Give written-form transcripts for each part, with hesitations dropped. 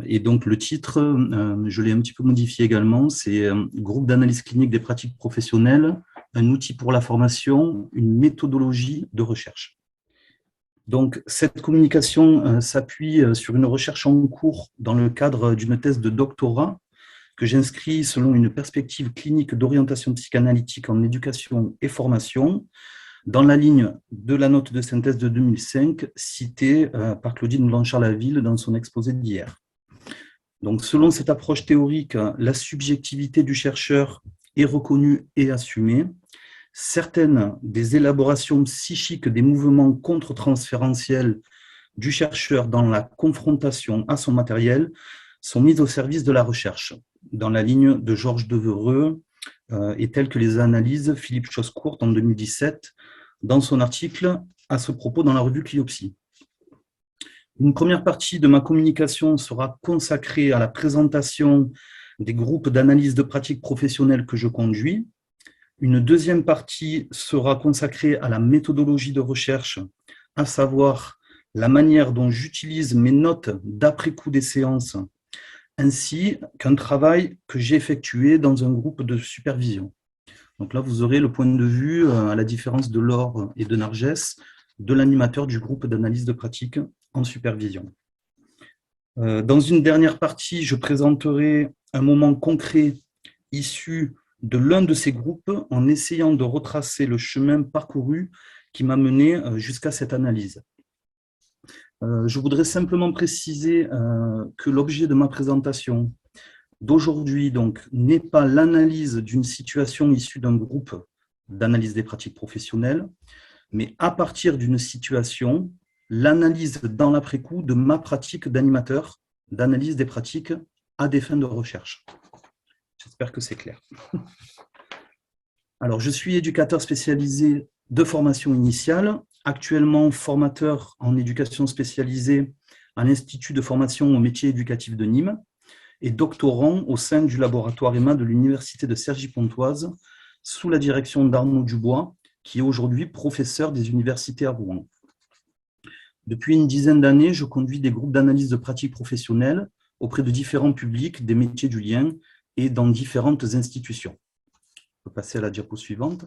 Et donc le titre, je l'ai un petit peu modifié également, c'est Groupe d'analyse clinique des pratiques professionnelles, un outil pour la formation, une méthodologie de recherche. Donc cette communication s'appuie sur une recherche en cours dans le cadre d'une thèse de doctorat que j'inscris selon une perspective clinique d'orientation psychanalytique en éducation et formation, dans la ligne de la note de synthèse de 2005 citée par Claudine Blanchard-Laville dans son exposé d'hier. Donc, selon cette approche théorique, la subjectivité du chercheur est reconnue et assumée. Certaines des élaborations psychiques des mouvements contre-transférentiels du chercheur dans la confrontation à son matériel sont mises au service de la recherche, dans la ligne de Georges Devereux et telles que les analyse Philippe Choscourt en 2017 dans son article à ce propos dans la revue Cliopsy. Une première partie de ma communication sera consacrée à la présentation des groupes d'analyse de pratiques professionnelles que je conduis. Une deuxième partie sera consacrée à la méthodologie de recherche, à savoir la manière dont j'utilise mes notes d'après-coup des séances, ainsi qu'un travail que j'ai effectué dans un groupe de supervision. Donc là, vous aurez le point de vue, à la différence de Laure et de Nargès, de l'animateur du groupe d'analyse de pratique en supervision. Dans une dernière partie, je présenterai un moment concret issu de l'un de ces groupes en essayant de retracer le chemin parcouru qui m'a mené jusqu'à cette analyse. Je voudrais simplement préciser que l'objet de ma présentation d'aujourd'hui n'est pas l'analyse d'une situation issue d'un groupe d'analyse des pratiques professionnelles, mais à partir d'une situation, l'analyse dans l'après-coup de ma pratique d'animateur d'analyse des pratiques à des fins de recherche. J'espère que c'est clair. Alors, je suis éducateur spécialisé de formation initiale, actuellement formateur en éducation spécialisée à l'Institut de formation aux métiers éducatifs de Nîmes et doctorant au sein du laboratoire EMA de l'Université de Cergy-Pontoise sous la direction d'Arnaud Dubois, qui est aujourd'hui professeur des universités à Rouen. Depuis une dizaine d'années, je conduis des groupes d'analyse de pratiques professionnelles auprès de différents publics des métiers du lien et dans différentes institutions. On peut passer à la diapo suivante.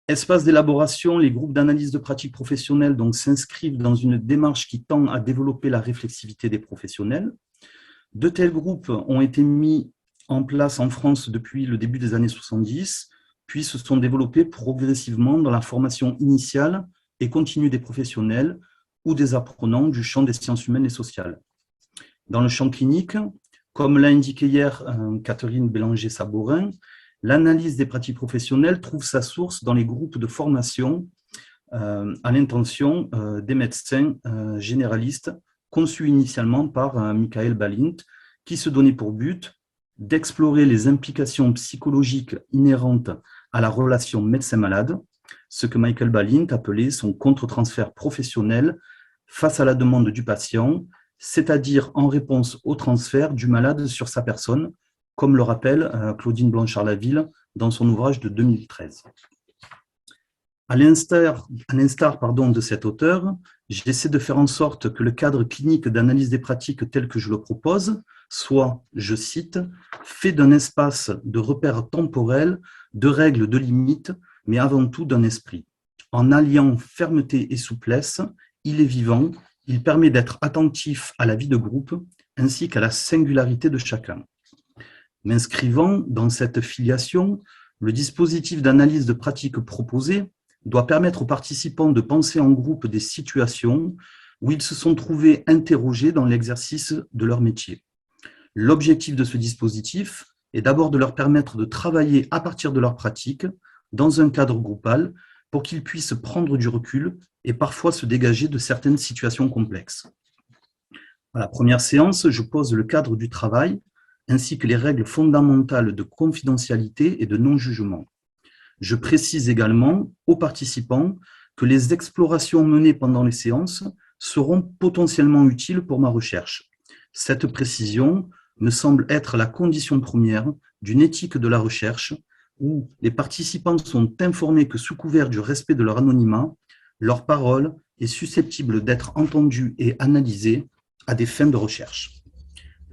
Espace d'élaboration, les groupes d'analyse de pratiques professionnelles s'inscrivent dans une démarche qui tend à développer la réflexivité des professionnels. De tels groupes ont été mis en place en France depuis le début des années 70, puis se sont développés progressivement dans la formation initiale et continue des professionnels ou des apprenants du champ des sciences humaines et sociales. Dans le champ clinique, comme l'a indiqué hier Catherine Bélanger-Sabourin, l'analyse des pratiques professionnelles trouve sa source dans les groupes de formation à l'intention des médecins généralistes conçus initialement par Michael Balint, qui se donnait pour but d'explorer les implications psychologiques inhérentes à la relation médecin-malade, ce que Michael Balint appelait son contre-transfert professionnel face à la demande du patient, c'est-à-dire en réponse au transfert du malade sur sa personne, comme le rappelle Claudine Blanchard-Laville dans son ouvrage de 2013. À l'instar de cet auteur, j'essaie de faire en sorte que le cadre clinique d'analyse des pratiques tel que je le propose soit, je cite, fait d'un espace de repères temporels, de règles, de limites, mais avant tout d'un esprit. En alliant fermeté et souplesse, il est vivant, il permet d'être attentif à la vie de groupe ainsi qu'à la singularité de chacun. M'inscrivant dans cette filiation, le dispositif d'analyse de pratiques proposé doit permettre aux participants de penser en groupe des situations où ils se sont trouvés interrogés dans l'exercice de leur métier. L'objectif de ce dispositif est d'abord de leur permettre de travailler à partir de leurs pratiques dans un cadre groupal pour qu'ils puissent prendre du recul et parfois se dégager de certaines situations complexes. À la première séance, je pose le cadre du travail ainsi que les règles fondamentales de confidentialité et de non-jugement. Je précise également aux participants que les explorations menées pendant les séances seront potentiellement utiles pour ma recherche. Cette précision me semble être la condition première d'une éthique de la recherche où les participants sont informés que sous couvert du respect de leur anonymat, leur parole est susceptible d'être entendue et analysée à des fins de recherche.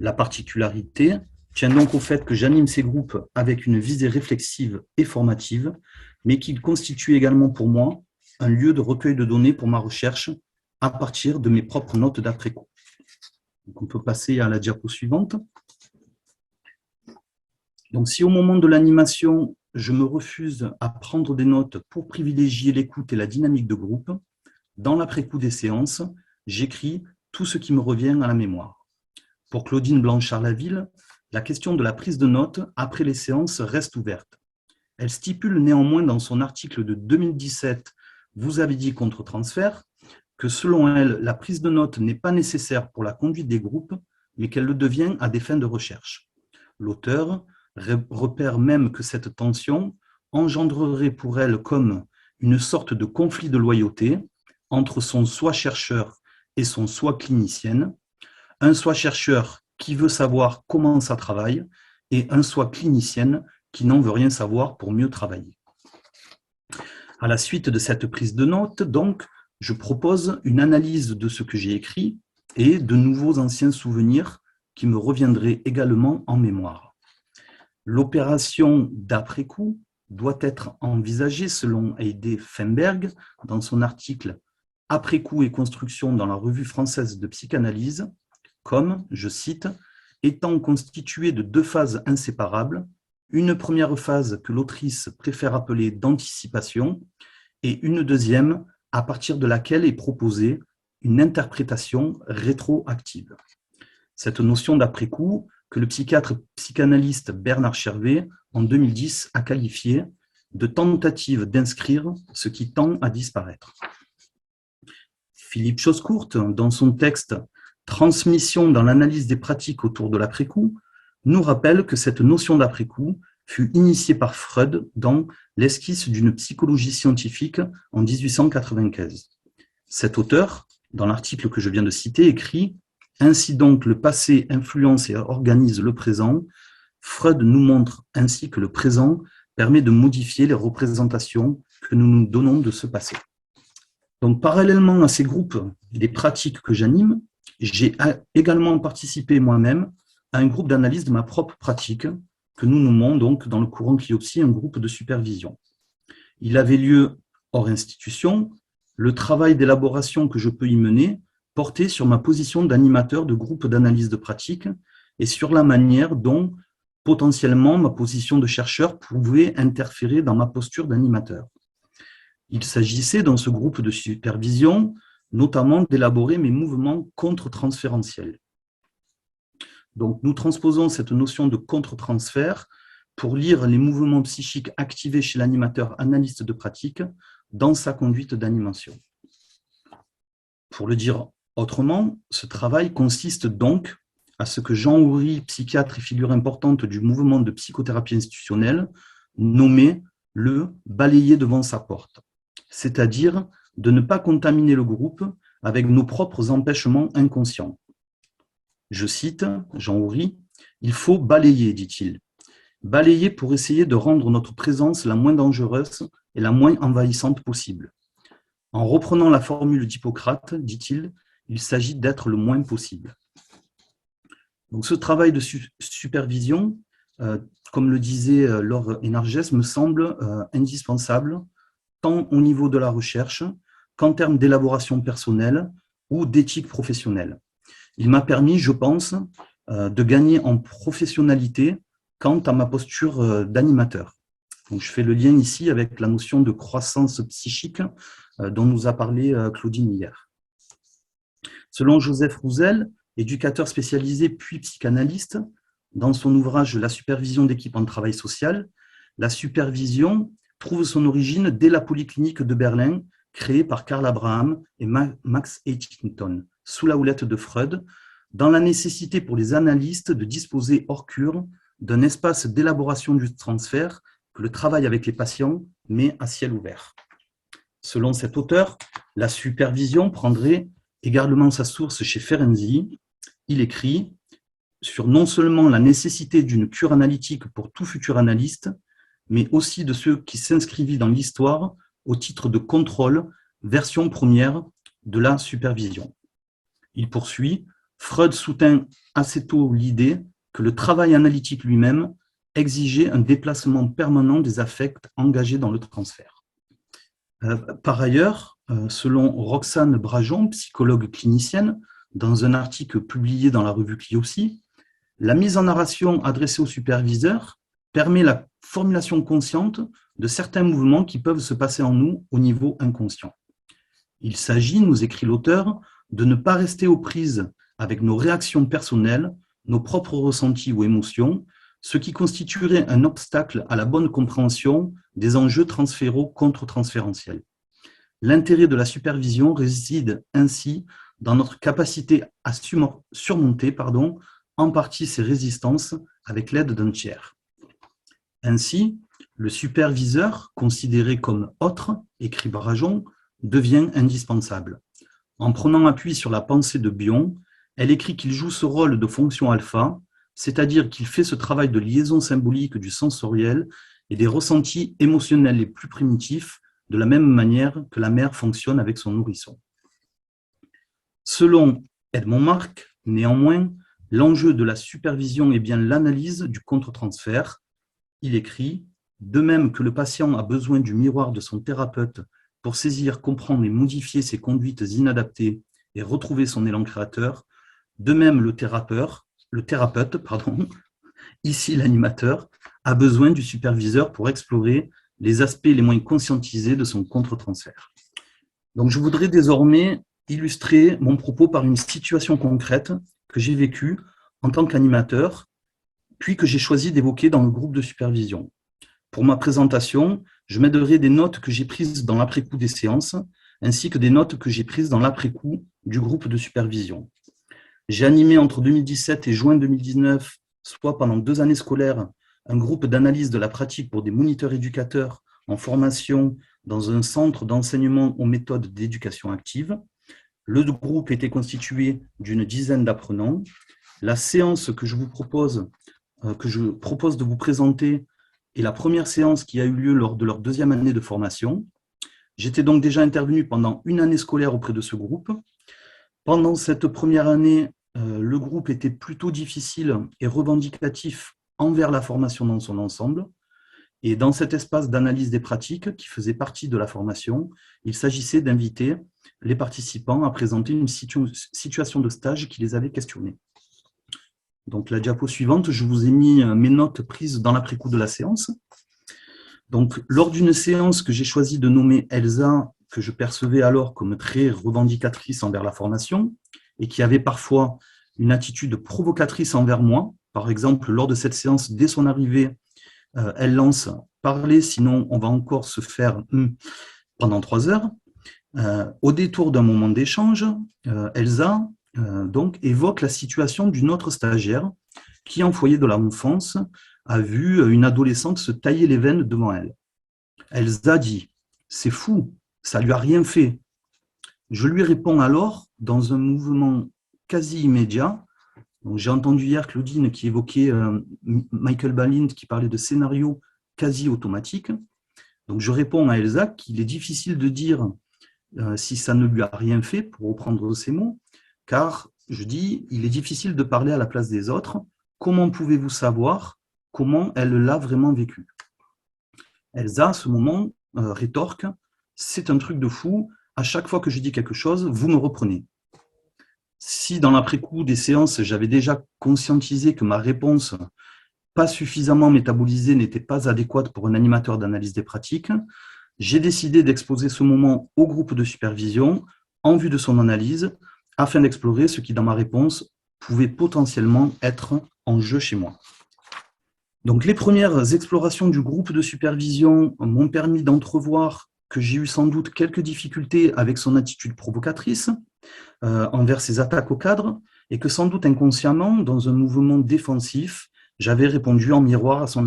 La particularité tient donc au fait que j'anime ces groupes avec une visée réflexive et formative, mais qu'ils constituent également pour moi un lieu de recueil de données pour ma recherche à partir de mes propres notes d'après-coup. On peut passer à la diapo suivante. Donc, si au moment de l'animation, je me refuse à prendre des notes pour privilégier l'écoute et la dynamique de groupe, dans l'après-coup des séances, j'écris tout ce qui me revient à la mémoire. Pour Claudine Blanchard-Laville, la question de la prise de notes après les séances reste ouverte. Elle stipule néanmoins dans son article de 2017 « Vous avez dit contre-transfert » que selon elle, la prise de notes n'est pas nécessaire pour la conduite des groupes, mais qu'elle le devient à des fins de recherche. L'auteur repère même que cette tension engendrerait pour elle comme une sorte de conflit de loyauté entre son soi chercheur et son soi clinicienne, un soi chercheur qui veut savoir comment ça travaille et un soi clinicienne qui n'en veut rien savoir pour mieux travailler. À la suite de cette prise de notes, donc, je propose une analyse de ce que j'ai écrit et de nouveaux anciens souvenirs qui me reviendraient également en mémoire. L'opération d'après-coup doit être envisagée selon Heide Feinberg dans son article « Après-coup et construction dans la revue française de psychanalyse » comme, je cite, « étant constituée de deux phases inséparables, une première phase que l'autrice préfère appeler d'anticipation et une deuxième à partir de laquelle est proposée une interprétation rétroactive. » Cette notion d'après-coup que le psychiatre psychanalyste Bernard Chervet, en 2010, a qualifiée de tentative d'inscrire ce qui tend à disparaître. Philippe Choscourt, dans son texte « Transmission dans l'analyse des pratiques autour de l'après-coup », nous rappelle que cette notion d'après-coup fut initiée par Freud dans l'esquisse d'une psychologie scientifique en 1895. Cet auteur, dans l'article que je viens de citer, écrit « Ainsi donc, le passé influence et organise le présent. Freud nous montre ainsi que le présent permet de modifier les représentations que nous nous donnons de ce passé. » Donc, parallèlement à ces groupes des pratiques que j'anime, j'ai également participé moi-même à un groupe d'analyse de ma propre pratique que nous nommons donc dans le courant Cliopsy un groupe de supervision. Il avait lieu hors institution. Le travail d'élaboration que je peux y mener portait sur ma position d'animateur de groupe d'analyse de pratique et sur la manière dont potentiellement ma position de chercheur pouvait interférer dans ma posture d'animateur. Il s'agissait dans ce groupe de supervision notamment d'élaborer mes mouvements contre-transférentiels. Donc, nous transposons cette notion de contre-transfert pour lire les mouvements psychiques activés chez l'animateur analyste de pratique dans sa conduite d'animation. Pour le dire autrement, ce travail consiste donc à ce que Jean Houry, psychiatre et figure importante du mouvement de psychothérapie institutionnelle, nommait le « balayer devant sa porte », c'est-à-dire de ne pas contaminer le groupe avec nos propres empêchements inconscients. Je cite Jean Houry, « Il faut balayer, dit-il. Balayer pour essayer de rendre notre présence la moins dangereuse et la moins envahissante possible. En reprenant la formule d'Hippocrate, dit-il, il s'agit d'être le moins possible. » Donc, ce travail de supervision, comme le disait Laure Enarges, me semble indispensable, tant au niveau de la recherche qu'en termes d'élaboration personnelle ou d'éthique professionnelle. Il m'a permis, je pense, de gagner en professionnalité quant à ma posture d'animateur. Donc, je fais le lien ici avec la notion de croissance psychique dont nous a parlé Claudine hier. Selon Joseph Roussel, éducateur spécialisé puis psychanalyste, dans son ouvrage « La supervision d'équipe en travail social », la supervision trouve son origine dès la polyclinique de Berlin, créée par Karl Abraham et Max Eichington, sous la houlette de Freud, dans la nécessité pour les analystes de disposer hors cure d'un espace d'élaboration du transfert que le travail avec les patients met à ciel ouvert. Selon cet auteur, la supervision prendrait également sa source chez Ferenczi. Il écrit sur non seulement la nécessité d'une cure analytique pour tout futur analyste, mais aussi de ceux qui s'inscrivent dans l'histoire au titre de contrôle, version première de la supervision. Il poursuit Freud soutint assez tôt l'idée que le travail analytique lui-même exigeait un déplacement permanent des affects engagés dans le transfert. Par ailleurs, selon Roxane Brajon, psychologue clinicienne, dans un article publié dans la revue Cliopsy, la mise en narration adressée au superviseur permet la formulation consciente de certains mouvements qui peuvent se passer en nous au niveau inconscient. Il s'agit, nous écrit l'auteur, de ne pas rester aux prises avec nos réactions personnelles, nos propres ressentis ou émotions, ce qui constituerait un obstacle à la bonne compréhension des enjeux transféraux contre-transférentiels. L'intérêt de la supervision réside ainsi dans notre capacité à surmonter en partie ces résistances avec l'aide d'un tiers. Ainsi, le superviseur, considéré comme autre, écrit Brajon, devient indispensable. En prenant appui sur la pensée de Bion, elle écrit qu'il joue ce rôle de fonction alpha, c'est-à-dire qu'il fait ce travail de liaison symbolique du sensoriel et des ressentis émotionnels les plus primitifs, de la même manière que la mère fonctionne avec son nourrisson. Selon Edmond Marc, néanmoins, l'enjeu de la supervision est bien l'analyse du contre-transfert. Il écrit « De même que le patient a besoin du miroir de son thérapeute pour saisir, comprendre et modifier ses conduites inadaptées et retrouver son élan créateur, de même le thérapeute, ici l'animateur, a besoin du superviseur pour explorer les aspects les moins conscientisés de son contre-transfert. » Donc, je voudrais désormais illustrer mon propos par une situation concrète que j'ai vécue en tant qu'animateur, puis que j'ai choisi d'évoquer dans le groupe de supervision. Pour ma présentation, je m'aiderai des notes que j'ai prises dans l'après-coup des séances, ainsi que des notes que j'ai prises dans l'après-coup du groupe de supervision. J'ai animé entre 2017 et juin 2019, soit pendant 2 années scolaires, un groupe d'analyse de la pratique pour des moniteurs éducateurs en formation dans un centre d'enseignement aux méthodes d'éducation active. Le groupe était constitué d'une dizaine d'apprenants. La séance que je propose de vous présenter est la première séance qui a eu lieu lors de leur 2e année de formation. J'étais donc déjà intervenu pendant 1 année scolaire auprès de ce groupe. Pendant cette première année, le groupe était plutôt difficile et revendicatif envers la formation dans son ensemble. Et dans cet espace d'analyse des pratiques qui faisait partie de la formation, il s'agissait d'inviter les participants à présenter une situation de stage qui les avait questionnés. Donc, la diapo suivante, je vous ai mis mes notes prises dans l'après-coup de la séance. Donc, lors d'une séance que j'ai choisi de nommer Elsa, que je percevais alors comme très revendicatrice envers la formation, et qui avait parfois une attitude provocatrice envers moi. Par exemple, lors de cette séance, dès son arrivée, elle lance « Parlez, sinon on va encore se faire pendant 3 heures ». Au détour d'un moment d'échange, Elsa donc, évoque la situation d'une autre stagiaire qui, en foyer de l'enfance, a vu une adolescente se tailler les veines devant elle. Elsa dit « C'est fou, ça lui a rien fait ». Je lui réponds alors, dans un mouvement quasi immédiat. J'ai entendu hier Claudine qui évoquait Michael Balint qui parlait de scénario quasi automatique. Donc je réponds à Elsa qu'il est difficile de dire si ça ne lui a rien fait, pour reprendre ces mots, car je dis il est difficile de parler à la place des autres. Comment pouvez-vous savoir comment elle l'a vraiment vécu? Elsa, à ce moment, rétorque, c'est un truc de fou, à chaque fois que je dis quelque chose, vous me reprenez. Si dans l'après-coup des séances, j'avais déjà conscientisé que ma réponse, pas suffisamment métabolisée, n'était pas adéquate pour un animateur d'analyse des pratiques, j'ai décidé d'exposer ce moment au groupe de supervision en vue de son analyse, afin d'explorer ce qui, dans ma réponse, pouvait potentiellement être en jeu chez moi. Donc, les premières explorations du groupe de supervision m'ont permis d'entrevoir que j'ai eu sans doute quelques difficultés avec son attitude provocatrice envers ses attaques au cadre, et que sans doute inconsciemment, dans un mouvement défensif, j'avais répondu en miroir à son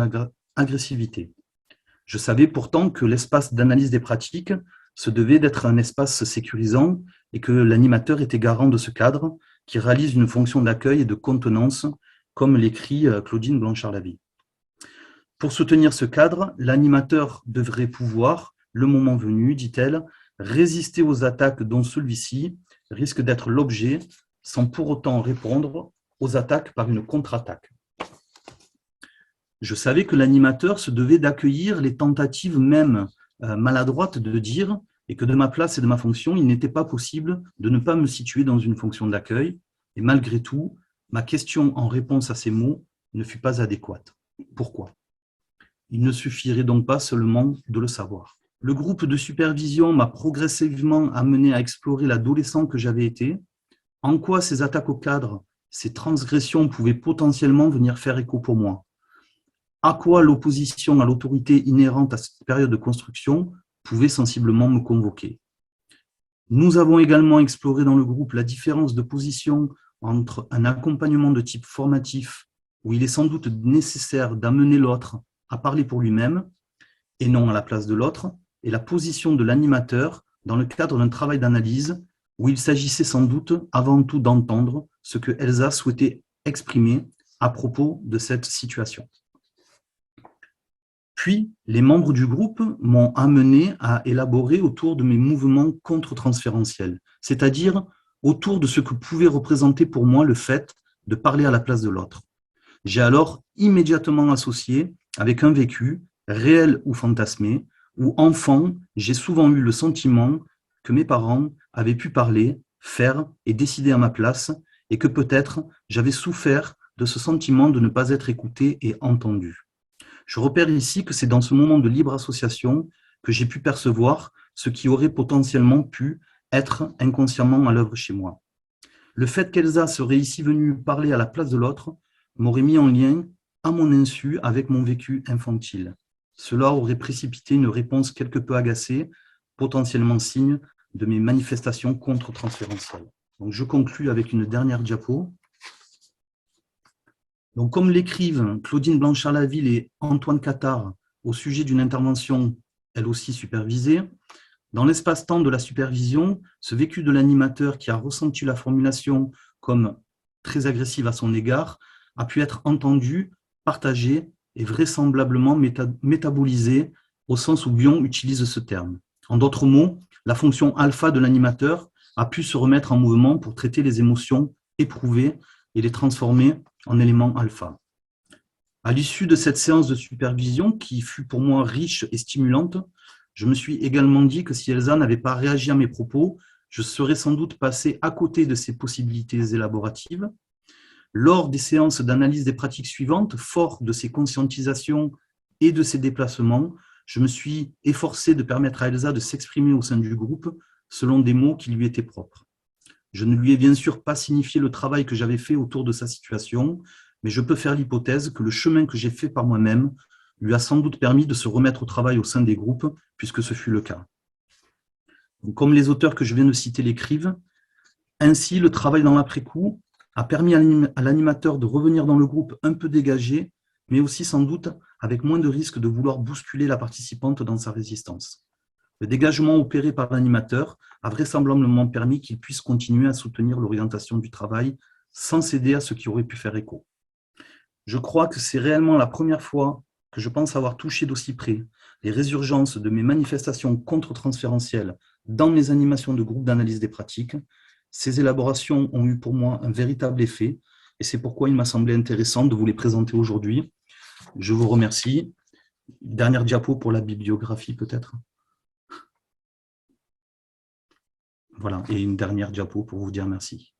agressivité. Je savais pourtant que l'espace d'analyse des pratiques se devait d'être un espace sécurisant et que l'animateur était garant de ce cadre qui réalise une fonction d'accueil et de contenance, comme l'écrit Claudine Blanchard-Lavie. Pour soutenir ce cadre, l'animateur devrait pouvoir, le moment venu, dit-elle, résister aux attaques dont celui-ci risque d'être l'objet sans pour autant répondre aux attaques par une contre-attaque. Je savais que l'animateur se devait d'accueillir les tentatives même maladroites de dire, et que de ma place et de ma fonction, il n'était pas possible de ne pas me situer dans une fonction d'accueil. Et malgré tout, ma question en réponse à ces mots ne fut pas adéquate. Pourquoi? Il ne suffirait donc pas seulement de le savoir. Le groupe de supervision m'a progressivement amené à explorer l'adolescent que j'avais été, en quoi ces attaques au cadre, ces transgressions pouvaient potentiellement venir faire écho pour moi, à quoi l'opposition à l'autorité inhérente à cette période de construction pouvait sensiblement me convoquer. Nous avons également exploré dans le groupe la différence de position entre un accompagnement de type formatif, où il est sans doute nécessaire d'amener l'autre à parler pour lui-même et non à la place de l'autre, et la position de l'animateur dans le cadre d'un travail d'analyse où il s'agissait sans doute avant tout d'entendre ce que Elsa souhaitait exprimer à propos de cette situation. Puis, les membres du groupe m'ont amené à élaborer autour de mes mouvements contre-transférentiels, c'est-à-dire autour de ce que pouvait représenter pour moi le fait de parler à la place de l'autre. J'ai alors immédiatement associé avec un vécu, réel ou fantasmé, où enfant, j'ai souvent eu le sentiment que mes parents avaient pu parler, faire et décider à ma place, et que peut-être j'avais souffert de ce sentiment de ne pas être écouté et entendu. Je repère ici que c'est dans ce moment de libre association que j'ai pu percevoir ce qui aurait potentiellement pu être inconsciemment à l'œuvre chez moi. Le fait qu'Elsa serait ici venue parler à la place de l'autre m'aurait mis en lien, à mon insu, avec mon vécu infantile. Cela aurait précipité une réponse quelque peu agacée, potentiellement signe de mes manifestations contre-transférentielles. Donc, je conclus avec une dernière diapo. Donc, comme l'écrivent Claudine Blanchard-Laville et Antoine Catard au sujet d'une intervention, elle aussi supervisée, dans l'espace-temps de la supervision, ce vécu de l'animateur qui a ressenti la formulation comme très agressive à son égard a pu être entendu, partagé et vraisemblablement métabolisé au sens où Bion utilise ce terme. En d'autres mots, la fonction alpha de l'animateur a pu se remettre en mouvement pour traiter les émotions éprouvées et les transformer en éléments alpha. À l'issue de cette séance de supervision, qui fut pour moi riche et stimulante, je me suis également dit que si Elsa n'avait pas réagi à mes propos, je serais sans doute passé à côté de ses possibilités élaboratives. Lors des séances d'analyse des pratiques suivantes, fort de ses conscientisations et de ses déplacements, je me suis efforcé de permettre à Elsa de s'exprimer au sein du groupe selon des mots qui lui étaient propres. Je ne lui ai bien sûr pas signifié le travail que j'avais fait autour de sa situation, mais je peux faire l'hypothèse que le chemin que j'ai fait par moi-même lui a sans doute permis de se remettre au travail au sein des groupes, puisque ce fut le cas. Donc, comme les auteurs que je viens de citer l'écrivent, ainsi le travail dans l'après-coup a permis à l'animateur de revenir dans le groupe un peu dégagé, mais aussi sans doute avec moins de risque de vouloir bousculer la participante dans sa résistance. Le dégagement opéré par l'animateur a vraisemblablement permis qu'il puisse continuer à soutenir l'orientation du travail sans céder à ce qui aurait pu faire écho. Je crois que c'est réellement la première fois que je pense avoir touché d'aussi près les résurgences de mes manifestations contre-transférentielles dans mes animations de groupe d'analyse des pratiques. Ces élaborations ont eu pour moi un véritable effet et c'est pourquoi il m'a semblé intéressant de vous les présenter aujourd'hui. Je vous remercie. Dernière diapo pour la bibliographie peut-être. Voilà, et une dernière diapo pour vous dire merci.